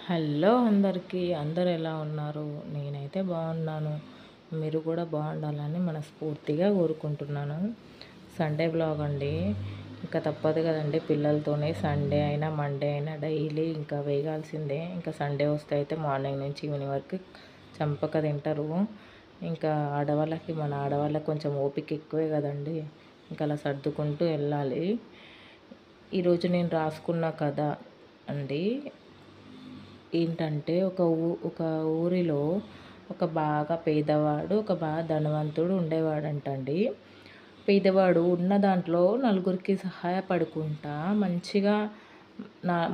Hello అందరికీ, అందరు ఎలా ఉన్నారు? నేనైతే బాగున్నాను. మీరు కూడా బాగుండాలని మనస్ఫూర్తిగా కోరుకుంటున్నాను. సండే బ్లాగ్ అండి. ఇంకా తప్పదు కదండి, పిల్లలతోనే సండే అయినా మండే అయినా డైలీ ఇంకా వేగాల్సిందే. ఇంకా సండే వస్తే అయితే మార్నింగ్ నుంచి ఈవినింగ్ వరకు చంపక తింటారు. ఇంకా మన ఆడవాళ్ళకి కొంచెం ఓపిక ఎక్కువే కదండి. ఇంకా అలా సర్దుకుంటూ వెళ్ళాలి. ఈరోజు నేను రాసుకున్న కథ అండి ఏంటంటే, ఒక ఊరిలో ఒక బాగా పేదవాడు, ఒక బాగా ధనవంతుడు ఉండేవాడంటండి. పేదవాడు ఉన్న దాంట్లో నలుగురికి సహాయపడుకుంటా మంచిగా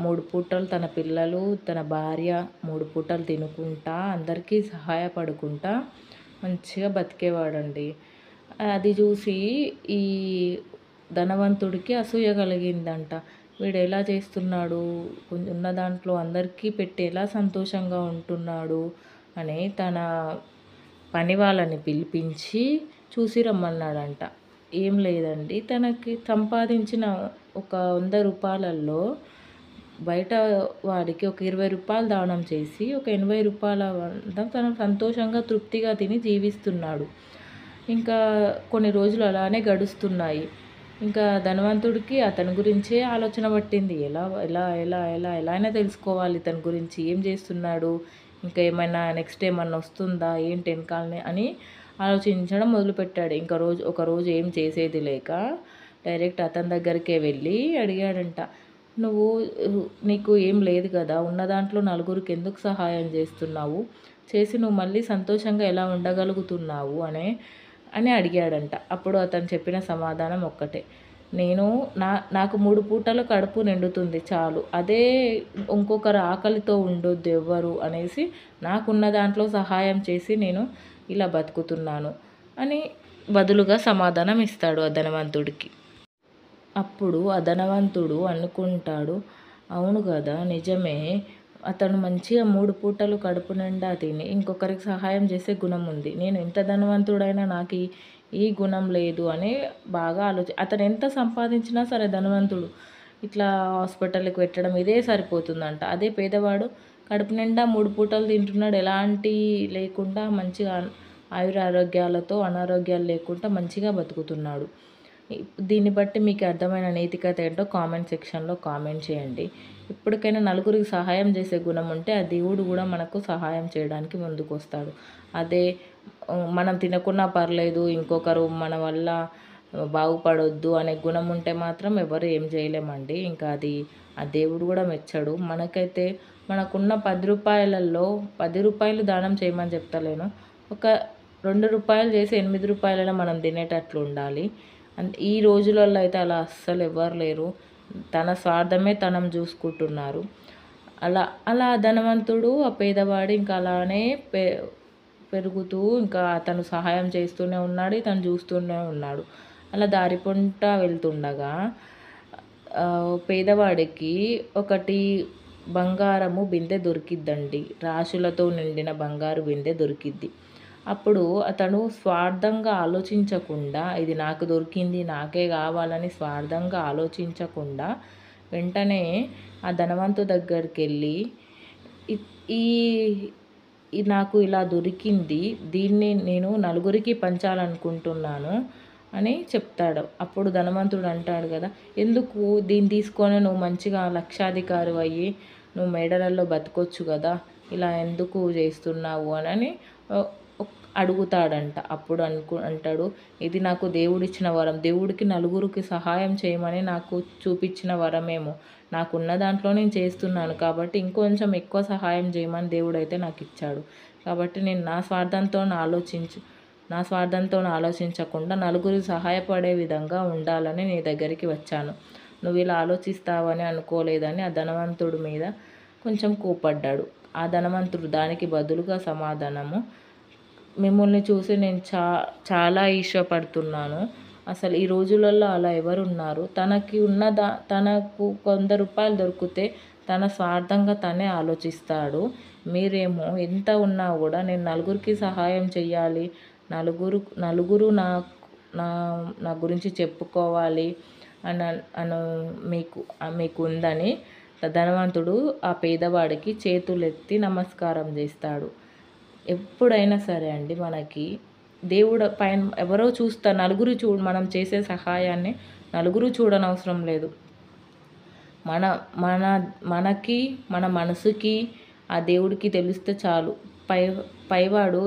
3 పూటలు తన పిల్లలు, తన భార్య 3 పూటలు తినుకుంటా అందరికీ సహాయపడుకుంటా మంచిగా బతికేవాడండి. అది చూసి ఈ ధనవంతుడికి అసూయ కలిగిందంట. వీడు ఎలా చేస్తున్నాడు, ఉన్న దాంట్లో అందరికీ పెట్టి ఎలా సంతోషంగా ఉంటున్నాడు అని తన పని వాళ్ళని పిలిపించి చూసి రమ్మన్నాడంట. ఏం లేదండి, తనకి సంపాదించిన ఒక 100 రూపాయలలో బయట వాడికి ఒక 20 రూపాయలు దానం చేసి ఒక 80 రూపాయల తను సంతోషంగా తృప్తిగా తిని జీవిస్తున్నాడు. ఇంకా కొన్ని రోజులు అలానే గడుస్తున్నాయి. ఇంకా ధనవంతుడికి అతని గురించే ఆలోచన పట్టింది. ఎలా ఎలా ఎలా ఎలా ఎలా అయినా తెలుసుకోవాలి ఇతని గురించి, ఏం చేస్తున్నాడు, ఇంకా ఏమైనా నెక్స్ట్ ఏమన్నా వస్తుందా ఏంటి వెనకాలనే అని ఆలోచించడం మొదలుపెట్టాడు. ఒకరోజు ఏం చేసేది లేక డైరెక్ట్ అతని దగ్గరికే వెళ్ళి అడిగాడంట. నువ్వు నీకు ఏం లేదు కదా, ఉన్న దాంట్లో నలుగురికి ఎందుకు సహాయం చేస్తున్నావు, చేసి నువ్వు మళ్ళీ సంతోషంగా ఎలా ఉండగలుగుతున్నావు అని అడిగాడంట. అప్పుడు అతను చెప్పిన సమాధానం ఒక్కటే, నాకు 3 పూటలు కడుపు నిండుతుంది చాలు, అదే ఇంకొకరు ఆకలితో ఉండొద్దు ఎవ్వరు అనేసి నాకున్న దాంట్లో సహాయం చేసి నేను ఇలా బతుకుతున్నాను అని బదులుగా సమాధానం ఇస్తాడు ఆ ధనవంతుడికి. అప్పుడు ఆ ధనవంతుడు అనుకుంటాడు, అవును కదా నిజమే, అతను మంచిగా 3 పూటలు కడుపు నిండా తిని ఇంకొకరికి సహాయం చేసే గుణం ఉంది. నేను ఎంత ధనవంతుడైనా నాకు ఈ గుణం లేదు అని బాగా అతను ఎంత సంపాదించినా సరే ధనవంతుడు ఇట్లా హాస్పిటల్కి పెట్టడం ఇదే సరిపోతుందంట. అదే పేదవాడు కడుపు నిండా 3 పూటలు తింటున్నాడు, ఎలాంటి లేకుండా మంచిగా ఆయురారోగ్యాలతో అనారోగ్యాలు లేకుండా మంచిగా బతుకుతున్నాడు. దీన్ని బట్టి మీకు అర్థమైన నైతికత ఏంటో కామెంట్ సెక్షన్లో కామెంట్ చేయండి. ఇప్పటికైనా నలుగురికి సహాయం చేసే గుణం ఉంటే ఆ దేవుడు కూడా మనకు సహాయం చేయడానికి ముందుకు వస్తాడు. అదే మనం తినకున్నా పర్లేదు, ఇంకొకరు మన వల్ల బాగుపడొద్దు అనే గుణం ఉంటే మాత్రం ఎవరు ఏం చేయలేమండి. ఇంకా అది ఆ దేవుడు కూడా మెచ్చడు. మనకైతే మనకున్న 10 రూపాయలలో 10 రూపాయలు దానం చేయమని చెప్తలేను, ఒక 2 రూపాయలు చేసి 8 రూపాయలైనా మనం తినేటట్లు ఉండాలి. ఈ రోజులలో అయితే అలా అస్సలు ఎవ్వరు లేరు. తన స్వార్థమే తనం చూసుకుంటున్నారు. అలా అలా ధనవంతుడు ఆ పేదవాడు ఇంకా అలానే పెరుగుతూ ఇంకా అతను సహాయం చేస్తూనే ఉన్నాడు, ఇతను చూస్తూనే ఉన్నాడు. అలా దారి పొంట వెళ్తుండగా పేదవాడికి ఒకటి బంగారము బిందె దొరికిద్దండి. రాశులతో నిండిన బంగారు బిందె దొరికిద్ది. అప్పుడు అతను స్వార్థంగా ఆలోచించకుండా, ఇది నాకు దొరికింది నాకే కావాలని స్వార్థంగా ఆలోచించకుండా వెంటనే ఆ ధనవంతు దగ్గరికి వెళ్ళి ఈ నాకు ఇలా దొరికింది, దీన్ని నేను నలుగురికి పంచాలనుకుంటున్నాను అని చెప్తాడు. అప్పుడు ధనవంతుడు అంటాడు కదా, ఎందుకు దీన్ని తీసుకొని నువ్వు మంచిగా లక్షాధికారి అయ్యి నువ్వు మేడలలో బతకొచ్చు కదా, ఇలా ఎందుకు చేస్తున్నావు అని అడుగుతాడంట. అప్పుడు అంటాడు, ఇది నాకు దేవుడిచ్చిన వరం, దేవుడికి నలుగురికి సహాయం చేయమని నాకు చూపించిన వరమేమో, నాకున్న దాంట్లో నేను చేస్తున్నాను కాబట్టి ఇంకొంచెం ఎక్కువ సహాయం చేయమని దేవుడైతే నాకు ఇచ్చాడు. కాబట్టి నేను నా స్వార్థంతో ఆలోచించకుండా నలుగురికి సహాయపడే విధంగా ఉండాలని నీ దగ్గరికి వచ్చాను, నువ్వు ఇలా ఆలోచిస్తావని అనుకోలేదని ఆ ధనవంతుడి మీద కొంచెం కోపడ్డాడు. ఆ ధనవంతుడు దానికి బదులుగా సమాధానము, మిమ్మల్ని చూసి నేను చాలా ఈర్ష్యపడుతున్నాను. అసలు ఈ రోజులలో అలా ఎవరున్నారు? తనకు 100 రూపాయలు దొరికితే తన స్వార్థంగా తనే ఆలోచిస్తాడు. మీరేమో ఎంత ఉన్నా కూడా నేను నలుగురికి సహాయం చెయ్యాలి, నలుగురు నా గురించి చెప్పుకోవాలి అని మీకు ఉందని ధనవంతుడు ఆ పేదవాడికి చేతులెత్తి నమస్కారం చేస్తాడు. ఎప్పుడైనా సరే అండి మనకి దేవుడు పైన ఎవరో చూస్తారు, నలుగురు మనం చేసే సహాయాన్ని నలుగురు చూడనవసరం లేదు. మన మన మనకి మన మనసుకి ఆ దేవుడికి తెలిస్తే చాలు. పై పైవాడు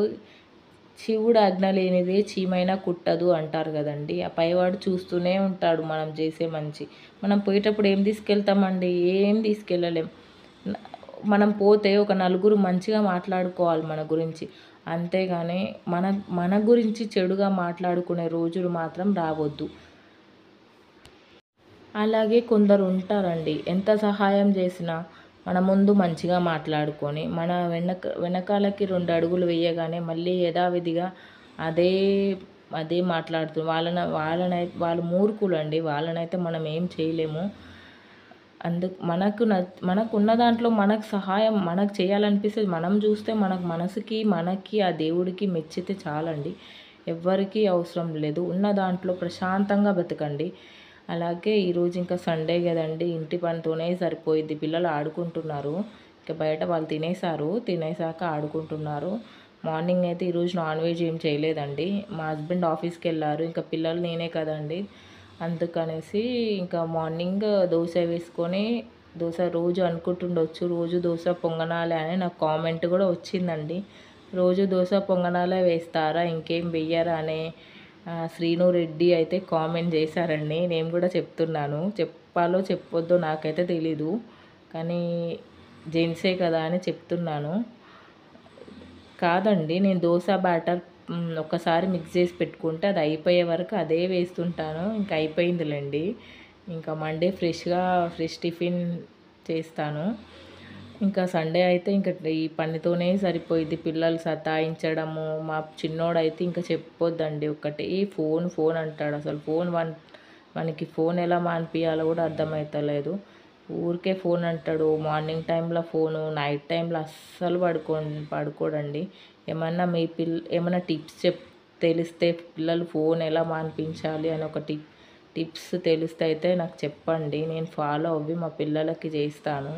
శివుడు ఆజ్ఞ లేనిదే చీమైనా కుట్టదు అంటారు కదండి. ఆ పైవాడు చూస్తూనే ఉంటాడు మనం చేసే మంచి. మనం పోయేటప్పుడు ఏం తీసుకెళ్తామండి? ఏం తీసుకెళ్ళలేం. మనం పోతే ఒక నలుగురు మంచిగా మాట్లాడుకోవాలి మన గురించి. అంతేగాని మన మన గురించి చెడుగా మాట్లాడుకునే రోజులు మాత్రం రావద్దు. అలాగే కొందరు ఉంటారండి, ఎంత సహాయం చేసినా మన ముందు మంచిగా మాట్లాడుకొని మన వెనకాలకి 2 అడుగులు వేయగానే మళ్ళీ యథావిధిగా అదే అదే మాట్లాడుతూ వాళ్ళు మూర్ఖులండి. వాళ్ళనైతే మనం ఏం చేయలేము. మనకున్న దాంట్లో మనకు సహాయం మనకు చేయాలనిపిస్తే మనం చూస్తే మనసుకి మనకి ఆ దేవుడికి మెచ్చితే చాలండి. ఎవ్వరికీ అవసరం లేదు. ఉన్న దాంట్లో ప్రశాంతంగా బతకండి. అలాగే ఈరోజు ఇంకా సండే కదండి, ఇంటి పనితోనే సరిపోయిద్ది. పిల్లలు ఆడుకుంటున్నారు. ఇంకా బయట వాళ్ళు తినేసాక ఆడుకుంటున్నారు. మార్నింగ్ అయితే ఈరోజు నాన్ వెజ్ ఏం చేయలేదండి. మా హస్బెండ్ ఆఫీస్కి వెళ్ళారు. ఇంకా పిల్లలు నేనే కదండి. అందుకనేసి ఇంకా మార్నింగ్ దోశ వేసుకొని, దోశ రోజు అనుకుంటుండొచ్చు రోజు దోశ పొంగనాలే అని నాకు కామెంట్ కూడా వచ్చిందండి. రోజు దోశ పొంగనాలే వేస్తారా, ఇంకేం వెయ్యరా అనే శ్రీను రెడ్డి అయితే కామెంట్ చేశారండి. నేను కూడా చెప్తున్నాను, చెప్పాలో చెప్పొద్దో నాకైతే తెలీదు, కానీ జెంట్సే కదా అని చెప్తున్నాను. కాదండి, నేను దోశ బ్యాటర్ ఒక్కసారి మిక్స్ చేసి పెట్టుకుంటే అది అయిపోయే వరకు అదే వేస్తుంటాను. ఇంకా అయిపోయిందిలేండి. ఇంకా మండే ఫ్రెష్ టిఫిన్ చేస్తాను. ఇంకా సండే అయితే ఇంకా ఈ పనితోనే సరిపోయిద్ది. పిల్లలు సతాయించడము, మా చిన్నోడైతే ఇంకా చెప్పొద్దండి. ఒకటే ఫోన్ అంటాడు. అసలు మనకి ఫోన్ ఎలా మానిపియాలో కూడా అర్థమవుతలేదు. ఊరికే ఫోన్ అంటాడు. మార్నింగ్ టైంలో ఫోను, నైట్ టైంలో అస్సలు పడుకోడండి. ఏమన్నా టిప్స్ తెలిస్తే పిల్లలు ఫోన్ ఎలా మానిపించాలి అని ఒక టిప్స్ తెలిస్తే అయితే నాకు చెప్పండి. నేను ఫాలో అవ్వి మా పిల్లలకి చేస్తాను.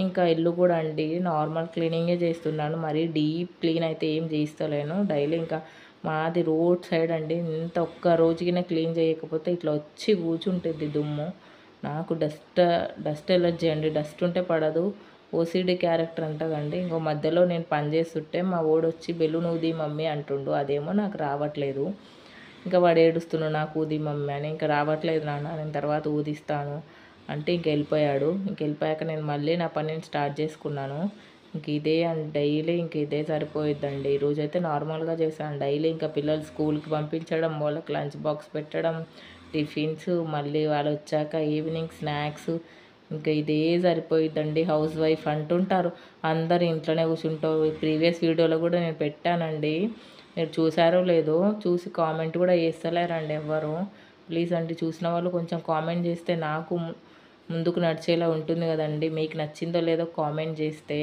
ఇంకా ఇల్లు కూడా అండి నార్మల్ క్లీనింగే చేస్తున్నాను. మరీ డీప్ క్లీన్ అయితే ఏం చేస్తలేను. డైలీ ఇంకా మాది రోడ్ సైడ్ అండి. ఇంత ఒక్క రోజుకినే క్లీన్ చేయకపోతే ఇట్లా వచ్చి కూర్చుంటుంది దుమ్ము. నాకు డస్ట్ ఎలర్జీ అండి. డస్ట్ ఉంటే పడదు. ఓసిడి క్యారెక్టర్ అంటదండి. ఇంకో మధ్యలో నేను పని చేస్తుంటే మా వచ్చి బెలూన్ ఊది మమ్మీ అంటుండు. అదేమో నాకు రావట్లేదు. ఇంకా వాడు ఏడుస్తున్నాడు, నాకు ఊది మమ్మీ అని. ఇంకా రావట్లేదు నాన్న, నేను తర్వాత ఊదిస్తాను అంటే వెళ్ళిపోయాడు. వెళ్ళిపోయాక నేను మళ్ళీ నా పనిని స్టార్ట్ చేసుకున్నాను. ఇదే డైలీ ఇదే సరిపోయిద్దండి. ఈరోజైతే నార్మల్గా చేశాను. డైలీ ఇంకా పిల్లలు స్కూల్కి పంపించడం, వాళ్ళకి లంచ్ బాక్స్ పెట్టడం, టిఫిన్స్, మళ్ళీ వాళ్ళు వచ్చాక ఈవినింగ్ స్నాక్స్, ఇంకా ఇదే సరిపోయిద్దండి. హౌస్ వైఫ్ అంటుంటారు, అందరు ఇంట్లోనే కూర్చుంటావు. ప్రీవియస్ వీడియోలో కూడా నేను పెట్టానండి, మీరు చూసారో లేదో. చూసి కామెంట్ కూడా చేస్తలేరండి ఎవ్వరు. ప్లీజ్ అండి, చూసిన వాళ్ళు కొంచెం కామెంట్ చేస్తే నాకు ముందుకు నడిచేలా ఉంటుంది కదండి. మీకు నచ్చిందో లేదో కామెంట్ చేస్తే.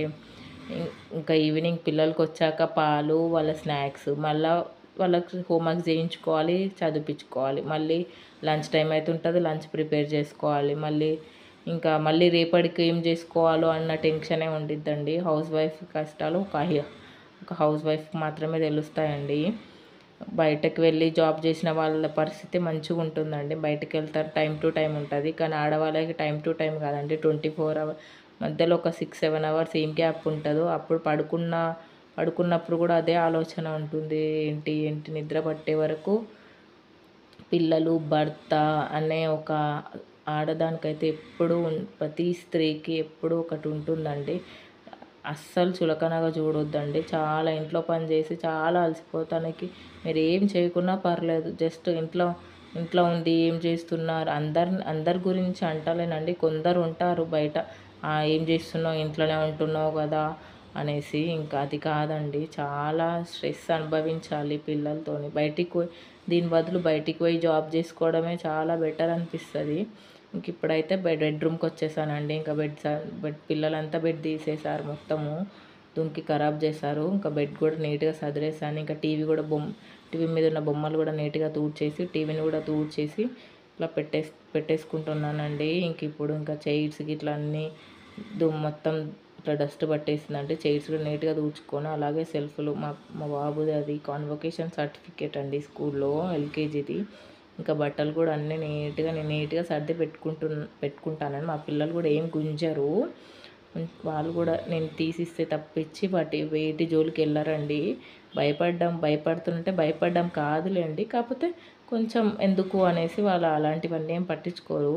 ఇంకా ఈవినింగ్ పిల్లలకి వచ్చాక పాలు, వాళ్ళ స్నాక్స్, మళ్ళీ వాళ్ళకి హోంవర్క్ చేయించుకోవాలి, చదివించుకోవాలి. మళ్ళీ లంచ్ టైం అయితే ఉంటుంది, లంచ్ ప్రిపేర్ చేసుకోవాలి. మళ్ళీ రేపటికి ఏం చేసుకోవాలో అన్న టెన్షనే ఉండిద్దండి. హౌస్ వైఫ్ కష్టాలు ఒక హౌస్ వైఫ్ మాత్రమే తెలుస్తాయండి. బయటకు వెళ్ళి జాబ్ చేసిన వాళ్ళ పరిస్థితి మంచిగా ఉంటుందండి. బయటకు వెళ్తారు, టైం టు టైం ఉంటుంది. కానీ ఆడవాళ్ళకి టైం టు టైం కాదండి, 24 hours మధ్యలో ఒక 6-7 hours ఏం గ్యాప్ ఉంటుందో అప్పుడు పడుకున్నప్పుడు కూడా అదే ఆలోచన ఉంటుంది. ఏంటి నిద్ర పట్టే వరకు పిల్లలు, భర్త అనే ఒక ఆడదానికైతే ఎప్పుడూ ప్రతి స్త్రీకి ఎప్పుడూ ఒకటి ఉంటుందండి. అస్సలు చులకనగా చూడొద్దండి. చాలా ఇంట్లో పని చేసి చాలా అలసిపోతానికి మీరు ఏం చేయకున్నా పర్లేదు. జస్ట్ ఇంట్లో ఉండి ఏం చేస్తున్నారు, అందరి గురించి అంటలేనండి. కొందరు ఉంటారు బయట, ఏం చేస్తున్నావు, ఇంట్లోనే ఉంటున్నావు కదా అనేసి. ఇంకా అది కాదండి, చాలా స్ట్రెస్ అనుభవించాలి పిల్లలతోని. దీని బదులు బయటికి పోయి జాబ్ చేసుకోవడమే చాలా బెటర్ అనిపిస్తుంది. ఇంక ఇప్పుడైతే బెడ్రూమ్కి వచ్చేసానండి. ఇంకా పిల్లలంతా బెడ్ తీసేసారు, మొత్తము దుంకి ఖరాబ్ చేశారు. ఇంకా బెడ్ కూడా నీట్గా సదిరేసాను. ఇంకా టీవీ మీద ఉన్న బొమ్మలు కూడా నీట్గా తూడ్చేసి, టీవీని కూడా తూడ్చేసి ఇట్లా పెట్టేసుకుంటున్నానండి. ఇంక ఇప్పుడు ఇంకా చైర్స్ ఇట్లా అన్నీ మొత్తం ఇట్లా డస్ట్ పట్టేసిందంటే చైర్స్ కూడా నీట్గా తుడుచుకొని, అలాగే సెల్ఫ్లు మా మా బాబుది అది కాన్వొకేషన్ సర్టిఫికేట్ అండి స్కూల్లో, ఎల్కేజీది. ఇంకా బట్టలు కూడా అన్నీ నేను నీట్గా సర్ది పెట్టుకుంటానండి. మా పిల్లలు కూడా ఏం గుంజరు. వాళ్ళు కూడా నేను తీసిస్తే తప్పించి వేటి జోలికి వెళ్ళారండి. భయపడుతుంటే భయపడ్డం కాదులేండి, కాకపోతే కొంచెం ఎందుకు అనేసి వాళ్ళు అలాంటివన్నీ ఏం పట్టించుకోరు.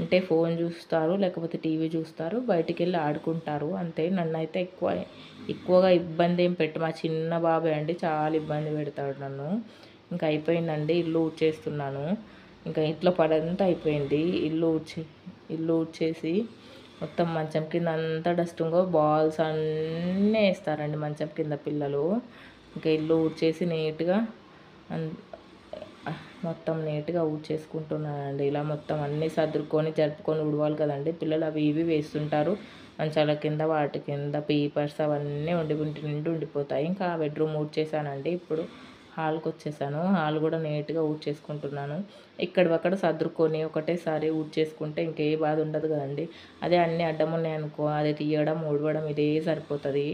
అంటే ఫోన్ చూస్తారు, లేకపోతే టీవీ చూస్తారు, బయటికి వెళ్ళి ఆడుకుంటారు అంతే. నన్నైతే ఎక్కువగా ఇబ్బంది ఏం మా చిన్న బాబే అండి, చాలా ఇబ్బంది పెడతాడు నన్ను. ఇంకా అయిపోయిందండి, ఇల్లు ఊడ్చేస్తున్నాను. ఇంకా ఇంట్లో పనంతా అయిపోయింది. ఇల్లు ఊడ్చేసి మొత్తం మంచం కింద అంతా డస్టింగో బాల్స్ అన్నీ వేస్తారండి మంచం కింద పిల్లలు. ఇంకా ఇల్లు ఊడ్చేసి నీట్గా మొత్తం నీట్గా ఊడ్చేసుకుంటున్నానండి. ఇలా మొత్తం అన్నీ సర్దుకొని జరుపుకొని ఉడవాలి కదండి. పిల్లలు అవి ఇవి వేస్తుంటారు మంచాల కింద, వాటి కింద పేపర్స్ అవన్నీ నిండి ఉండిపోతాయి. ఇంకా బెడ్రూమ్ ఊడ్చేసానండి. ఇప్పుడు హాల్కి వచ్చేసాను. హాల్ కూడా నీట్గా ఊడ్చేసుకుంటున్నాను. ఇక్కడక్కడ సర్దుకొని ఒకటేసారి ఊడ్చేసుకుంటే ఇంకే బాధ ఉండదు కదండి. అదే అన్నీ అడ్డం ఉన్నాయనుకో, అది తీయడం ఊడవడం ఇదే సరిపోతుంది.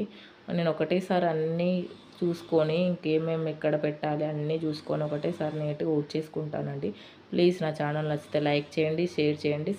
నేను ఒకటేసారి అన్నీ చూసుకొని ఇంకేమేమి ఎక్కడ పెట్టాలి అన్నీ చూసుకొని ఒకటేసారి నీట్గా ఊడ్చేసుకుంటానండి. ప్లీజ్ నా ఛానల్ నచ్చితే లైక్ చేయండి, షేర్ చేయండి.